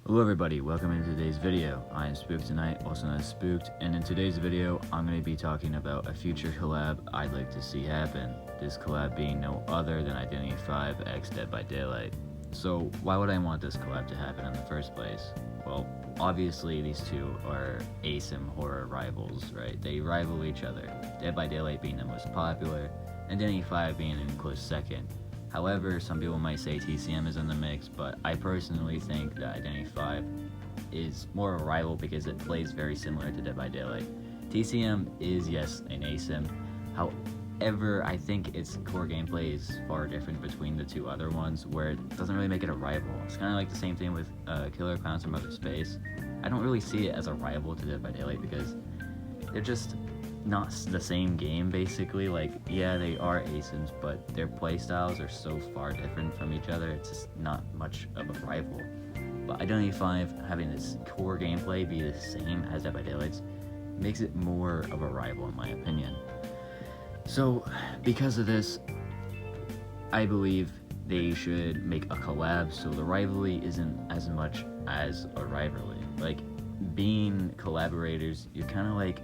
Hello everybody, welcome into today's video. I am Spooked tonight, also known as Spooked, and in today's video, I'm going to be talking about a future collab I'd like to see happen. This collab being no other than Identity V x Dead by Daylight. So why would I want this collab to happen in the first place? Well, obviously these two are ASIM horror rivals, right? They rival each other, Dead by Daylight being the most popular, Identity V being in close second. However, some people might say TCM is in the mix, but I personally think that Identity V is more of a rival because it plays very similar to Dead by Daylight. TCM is, yes, an ASIM. However, I think its core gameplay is far different between the two other ones, where it doesn't really make it a rival. It's kind of like the same thing with Killer Clowns from Outer Space. I don't really see it as a rival to Dead by Daylight because they're just not the same game, basically. Like, yeah, they are ASIMs, but their playstyles are so far different from each other, it's just not much of a rival. But Identity V having its core gameplay be the same as Dead by Daylight's makes it more of a rival in my opinion. So because of this, I believe they should make a collab so the rivalry isn't as much as a rivalry. Like, being collaborators, you're kind of like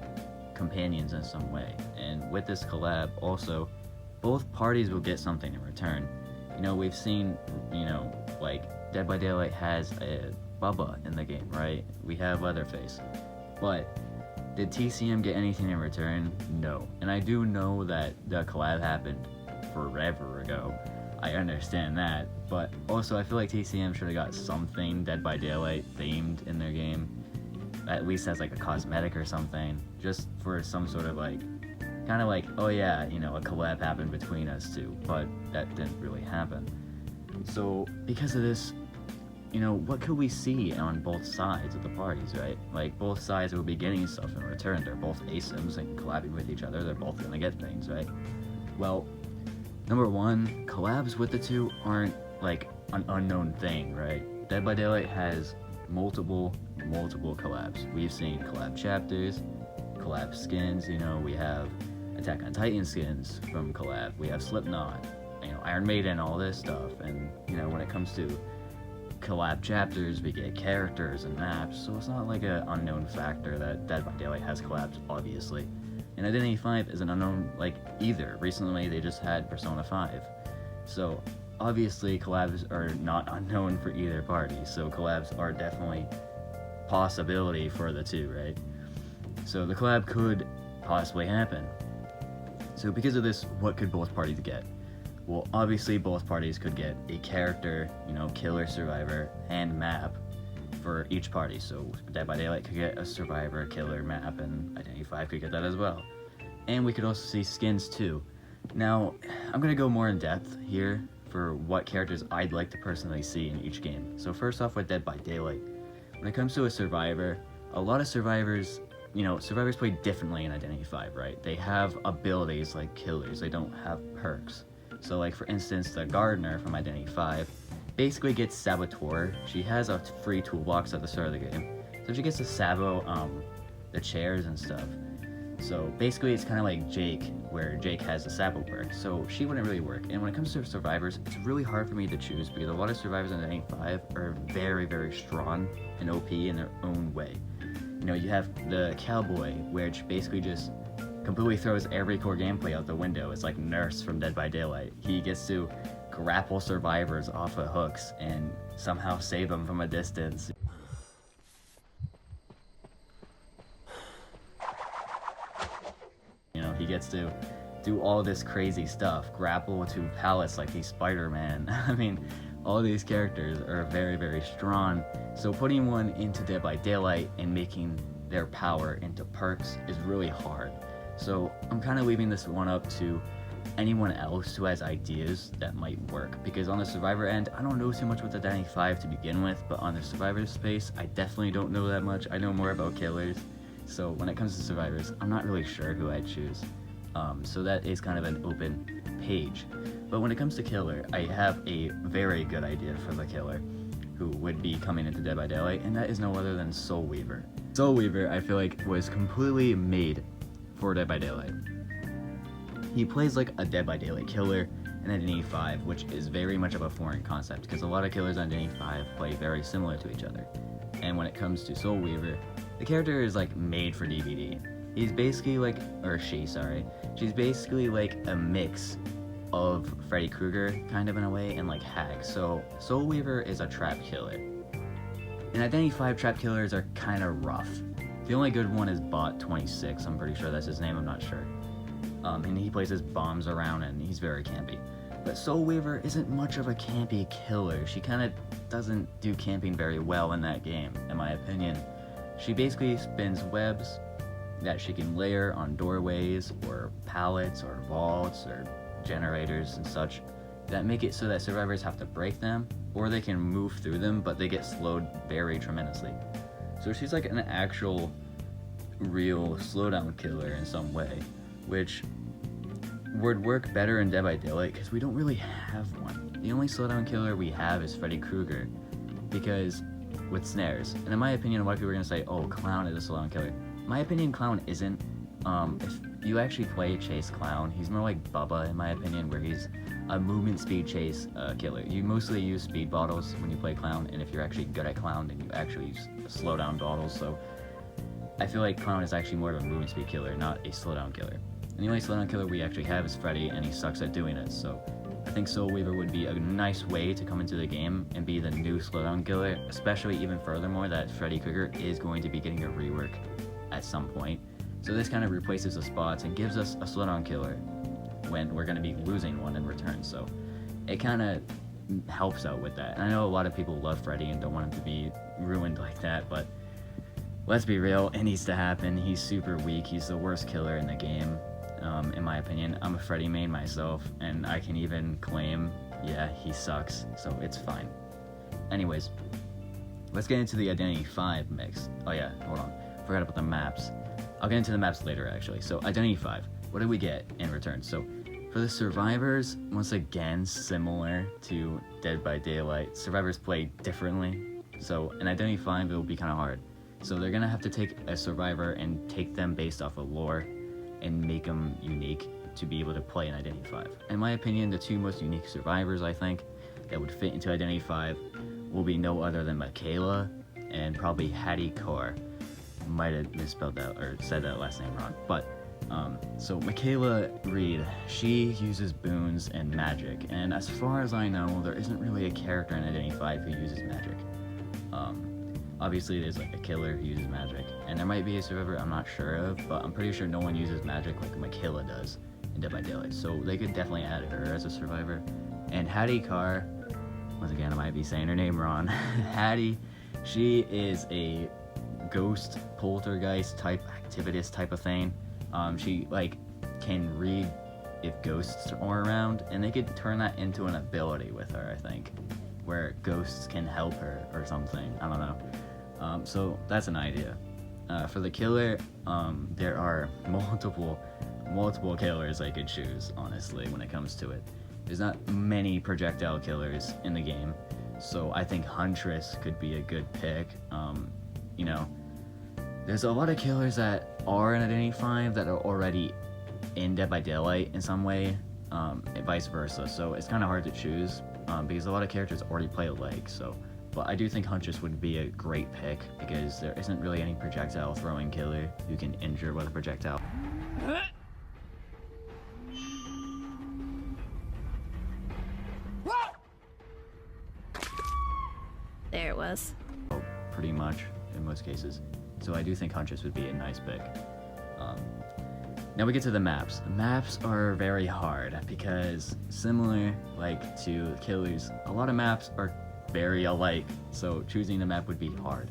companions in some way, and with this collab also both parties will get something in return. We've seen, like Dead by Daylight has a Bubba in the game, right? We have Leatherface, but did TCM get anything in return? No. And I do know that the collab happened forever ago, I understand that, but also I feel like TCM should have got something Dead by Daylight themed in their game, at least as like a cosmetic or something, just for some sort of like, kind of like, oh yeah, a collab happened between us two, but that didn't really happen. So because of this, what could we see on both sides of the parties, right? Like, both sides will be getting stuff in return. They're both ASIMs and collabing with each other. They're both gonna get things, right? Well, number one, collabs with the two aren't like an unknown thing, right? Dead by Daylight has multiple collabs. We've seen collab chapters, collab skins, we have Attack on Titan skins from collab, we have Slipknot, Iron Maiden, all this stuff. And when it comes to collab chapters, we get characters and maps, so it's not like an unknown factor that Dead by Daylight has collabs, obviously. And Identity V isn't unknown like either. Recently they just had Persona 5, so obviously collabs are not unknown for either party, so collabs are definitely possibility for the two, right? So the collab could possibly happen. So because of this, what could both parties get? Well, obviously both parties could get a character, killer, survivor, and map for each party. So Dead by Daylight could get a survivor, killer, map, and Identity V could get that as well. And we could also see skins too. Now, I'm going to go more in depth here for what characters I'd like to personally see in each game. So first off, with Dead by Daylight, when it comes to a survivor, a lot of survivors, survivors play differently in Identity V, right? They have abilities like killers, they don't have perks. So like, for instance, the Gardener from Identity V basically gets Saboteur. She has a free toolbox at the start of the game, so she gets to sabo the chairs and stuff. So basically it's kind of like Jake, where Jake has a sabo perk, so she wouldn't really work. And when it comes to survivors, it's really hard for me to choose because a lot of survivors in Identity V are very, very strong and OP in their own way. You have the Cowboy, which basically just completely throws every core gameplay out the window. It's like Nurse from Dead by Daylight. He gets to grapple survivors off of hooks and somehow save them from a distance. He gets to do all this crazy stuff, grapple to pallets like he's Spider-Man. I mean, all these characters are very, very strong. So putting one into Dead by Daylight and making their power into perks is really hard. So I'm kind of leaving this one up to anyone else who has ideas that might work, because on the survivor end, I don't know too much with Identity V to begin with, but on the survivor space, I definitely don't know that much. I know more about killers, so when it comes to survivors, I'm not really sure who I'd choose. So that is kind of an open page. But when it comes to killer, I have a very good idea for the killer who would be coming into Dead by Daylight, and that is no other than Soul Weaver. Soul Weaver, I feel like, was completely made for Dead by Daylight. He plays like a Dead by Daylight killer, in Identity 5, which is very much of a foreign concept because a lot of killers on Identity 5 play very similar to each other. And when it comes to Soul Weaver, the character is like made for DVD. He's basically like, or she, sorry, she's basically like a mix of Freddy Krueger, kind of in a way, and like Hag. So Soul Weaver is a trap killer. In Identity 5, trap killers are kind of rough. The only good one is Bot 26, I'm pretty sure that's his name, I'm not sure. And he places bombs around and he's very campy. But Soul Weaver isn't much of a campy killer. She kind of doesn't do camping very well in that game, in my opinion. She basically spins webs that she can layer on doorways or pallets or vaults or generators and such that make it so that survivors have to break them or they can move through them, but they get slowed very tremendously. So she's like an actual real slowdown killer in some way, which would work better in Dead by Daylight because we don't really have one. The only slowdown killer we have is Freddy Krueger, because with snares. And in my opinion, a lot of people are going to say, oh, Clown is a slowdown killer. In my opinion, Clown isn't. If you actually play Chase Clown, he's more like Bubba in my opinion, where he's a movement speed chase killer. You mostly use speed bottles when you play Clown, and if you're actually good at Clown, then you actually use slowdown bottles. So I feel like Clown is actually more of a movement speed killer, not a slowdown killer. And the only slowdown killer we actually have is Freddy, and he sucks at doing it. So I think Soul Weaver would be a nice way to come into the game and be the new slowdown killer, especially even furthermore that Freddy Krueger is going to be getting a rework at some point. So this kind of replaces the spots and gives us a slowdown killer when we're going to be losing one in return. So it kind of helps out with that. And I know a lot of people love Freddy and don't want him to be ruined like that, but let's be real, it needs to happen. He's super weak. He's the worst killer in the game, in my opinion. I'm a Freddy main myself, and I can even claim, yeah, he sucks, so it's fine. Anyways, let's get into the Identity 5 mix. Oh yeah, hold on. Forgot about the maps. I'll get into the maps later, actually. So, Identity 5. What do we get in return? So, for the survivors, once again, similar to Dead by Daylight, survivors play differently. So, in Identity 5, it will be kind of hard. So, they're going to have to take a survivor and take them based off of lore and make them unique to be able to play in Identity 5. In my opinion, the two most unique survivors, I think, that would fit into Identity 5 will be no other than Michaela and probably Hattie Carr. Might have misspelled that or said that last name wrong, but so Michaela Reed, she uses boons and magic, and as far as I know, there isn't really a character in Identity 5 who uses magic. Obviously there's like a killer who uses magic, and there might be a survivor I'm not sure of, but I'm pretty sure no one uses magic like Michaela does in Dead by Daylight, so they could definitely add her as a survivor. And Hattie Carr, once again I might be saying her name wrong, Hattie, she is a ghost poltergeist type activist type of thing. She like can read if ghosts are around, and they could turn that into an ability with her, I think, where ghosts can help her or something. I don't know. So that's an idea. For the killer, there are multiple killers I could choose, honestly, when it comes to it. There's not many projectile killers in the game, so I think Huntress could be a good pick. You know, there's a lot of killers that are in Identity 5 that are already in Dead by Daylight in some way, and vice versa. So it's kind of hard to choose because a lot of characters already play alike. So, but I do think Huntress would be a great pick because there isn't really any projectile throwing killer who can injure with a projectile. There it was. Pretty much in most cases. So I do think Huntress would be a nice pick. Now we get to the maps. The maps are very hard because similar like to killers, a lot of maps are very alike. So choosing a map would be hard.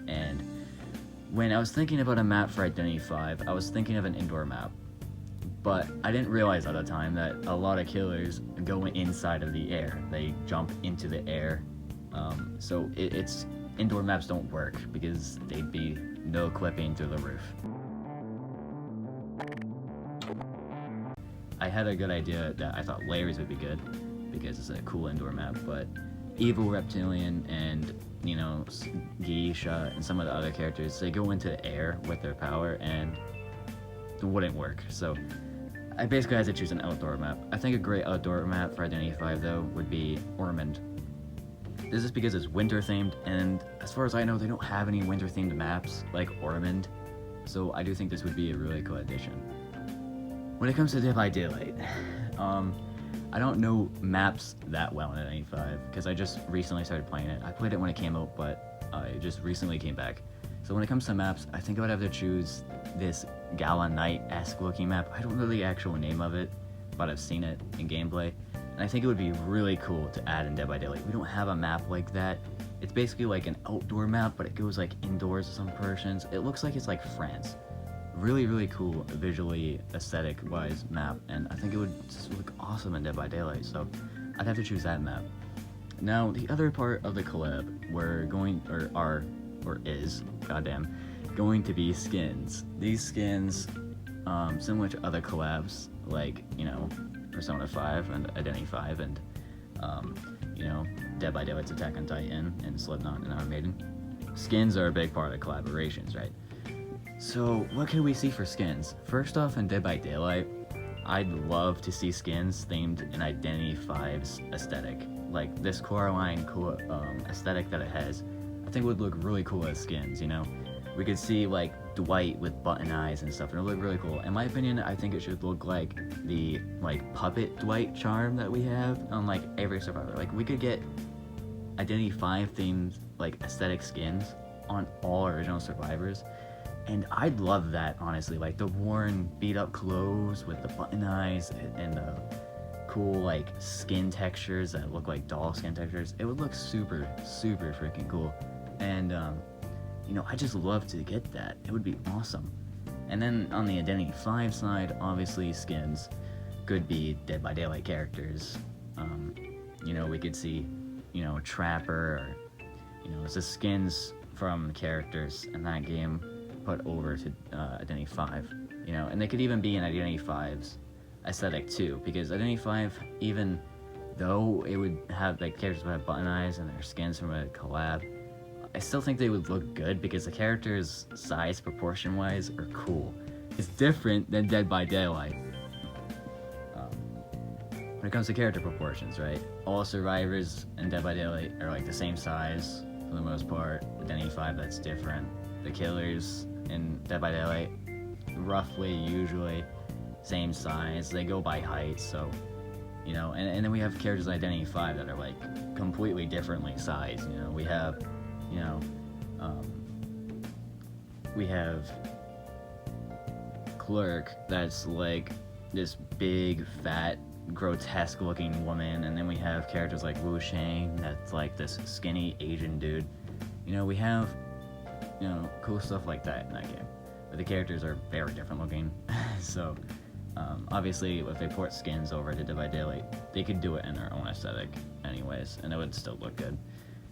And when I was thinking about a map for Identity 5, I was thinking of an indoor map. But I didn't realize at the time that a lot of killers go inside of the air. They jump into the air. So it's indoor maps don't work because they'd be no clipping through the roof. I had a good idea that I thought Larry's would be good because it's a cool indoor map, but Evil Reptilian and, you know, Geisha and some of the other characters, they go into the air with their power and it wouldn't work. So I basically had to choose an outdoor map. I think a great outdoor map for Identity 5 though would be Ormond. This is because it's winter themed, and as far as I know, they don't have any winter themed maps like Ormond, so I do think this would be a really cool addition. When it comes to Dead by Daylight, I don't know maps that well in Identity 5 because I just recently started playing it. I played it when it came out, but it just recently came back. So when it comes to maps, I think I would have to choose this Gala Night-esque looking map. I don't know the actual name of it, but I've seen it in gameplay. And I think it would be really cool to add in Dead by Daylight. We don't have a map like that. It's basically like an outdoor map, but it goes like indoors to some portions. It looks like it's like France. Really, really cool visually, aesthetic-wise map, and I think it would just look awesome in Dead by Daylight, so I'd have to choose that map. Now, the other part of the collab, we're going, or is, goddamn, going to be skins. These skins, similar to other collabs, like, you know, Persona 5 and Identity 5 and, you know, Dead by Daylight's Attack on Titan and Slipknot and Iron Maiden. Skins are a big part of collaborations, right? So, what can we see for skins? First off, in Dead by Daylight, I'd love to see skins themed in Identity 5's aesthetic. Like, this Coraline cool, aesthetic that it has, I think would look really cool as skins, you know? We could see, like, Dwight with button eyes and stuff, and it would look really cool. In my opinion, I think it should look like the, like, puppet Dwight charm that we have on, like, every Survivor. Like, we could get Identity 5 themed, like, aesthetic skins on all original Survivors. And I'd love that, honestly, like the worn, beat-up clothes with the button eyes and the cool, like, skin textures that look like doll skin textures. It would look super, super freaking cool. And, you know, I just love to get that. It would be awesome. And then on the Identity 5 side, obviously, skins could be Dead by Daylight characters. You know, we could see, you know, Trapper, or, you know, it's the skins from characters in that game put over to Identity 5, you know, and they could even be in Identity 5's aesthetic too, because Identity 5, even though it would have, like, characters would have button eyes and their skins from a collab, I still think they would look good because the characters' size proportion-wise are cool. It's different than Dead by Daylight. When it comes to character proportions, right? All survivors in Dead by Daylight are like the same size for the most part. Identity 5, that's different. The killers in Dead by Daylight, roughly, usually, same size. They go by height, so, you know, and then we have characters in Identity 5 that are, like, completely differently sized, you know. We have, you know, we have Clerk, that's, like, this big, fat, grotesque-looking woman, and then we have characters like Wu Shang, that's, like, this skinny Asian dude. You know, we have, you know, cool stuff like that in that game, but the characters are very different looking. So obviously if they port skins over to Dead by Daylight, they could do it in their own aesthetic anyways, and it would still look good.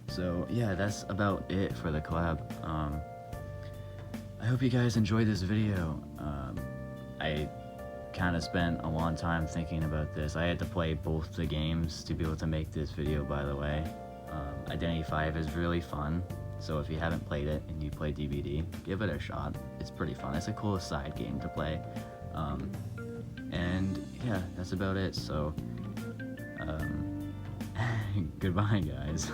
So yeah, that's about it for the collab. I hope you guys enjoyed this video. I kind of spent a long time thinking about this. I had to play both the games to be able to make this video, by the way. Identity 5 is really fun. So if you haven't played it and you play DVD, give it a shot. It's pretty fun. It's a cool side game to play. And yeah, that's about it. So, goodbye, guys.